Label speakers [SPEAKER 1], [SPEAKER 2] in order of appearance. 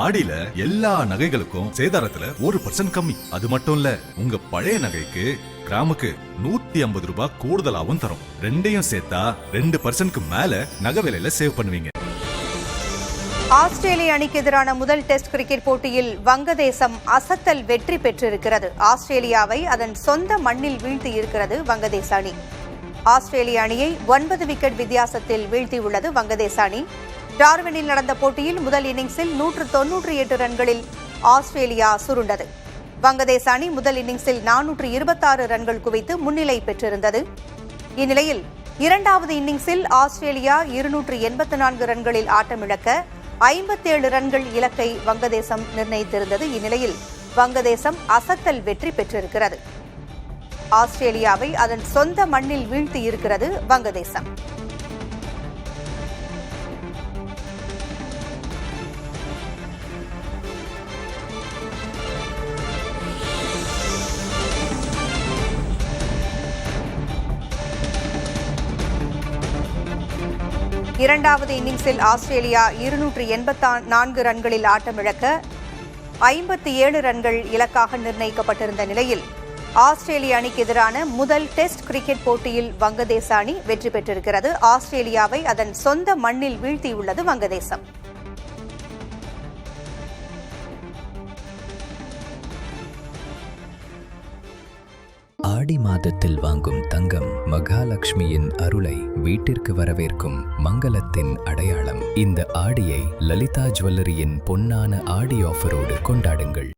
[SPEAKER 1] ஆடியில எல்லா நகைகளுக்கும் சேதாரத்துல 1% கம்மி. அது மட்டும் இல்ல, உங்க பழைய நகைக்கு கிராமுக்கு 150 ரூபாய் கூடுதலாவும் தரும். ரெண்டையும் சேர்த்தா 2% மேல நகை விலையில சேவ் பண்ணுவீங்க.
[SPEAKER 2] ஆஸ்திரேலிய அணிக்கு எதிரான முதல் டெஸ்ட் கிரிக்கெட் போட்டியில் வங்கதேசம் அசத்தல் வெற்றி பெற்றிருக்கிறது. ஆஸ்திரேலியாவை அதன் சொந்த மண்ணில் வீழ்த்தியிருக்கிறது வங்கதேச அணி. ஆஸ்திரேலிய அணியை 9 விக்கெட் வித்தியாசத்தில் வீழ்த்தியுள்ளது வங்கதேச அணி. டார்வினில் நடந்த போட்டியில் முதல் இன்னிங்ஸில் 198 ரன்களில் ஆஸ்திரேலியா சுருண்டது. வங்கதேச அணி முதல் இன்னிங்ஸில் 426 ரன்கள் குவித்து முன்னிலை பெற்றிருந்தது. இந்நிலையில் இரண்டாவது இன்னிங்ஸில் ஆஸ்திரேலியா 284 ரன்களில் ஆட்டமிழக்க 57 ரன்கள் இலக்கை வங்கதேசம் நிர்ணயித்திருந்தது. இந்நிலையில் வங்கதேசம் அசத்தல் வெற்றி பெற்றிருக்கிறது. ஆஸ்திரேலியாவை அதன் சொந்த மண்ணில் வீழ்த்தியிருக்கிறது வங்கதேசம். இரண்டாவது இன்னிங்ஸில் ஆஸ்திரேலியா 284 ரன்களில் ஆட்டமிழக்க 57 ரன்கள் இலக்காக நிர்ணயிக்கப்பட்டிருந்த நிலையில் ஆஸ்திரேலிய அணிக்கு எதிரான முதல் டெஸ்ட் கிரிக்கெட் போட்டியில் வங்கதேச அணி வெற்றி பெற்றிருக்கிறது. ஆஸ்திரேலியாவை அதன் சொந்த மண்ணில் வீழ்த்தியுள்ளது வங்கதேசம்.
[SPEAKER 3] ஆடி மாதத்தில் வாங்கும் தங்கம் மகாலட்சுமியின் அருளை வீட்டிற்கு வரவேற்கும் மங்களத்தின் அடையாளம். இந்த ஆடியை லலிதா ஜுவல்லரியின் பொன்னான ஆடி ஆஃபரோடு கொண்டாடுங்கள்.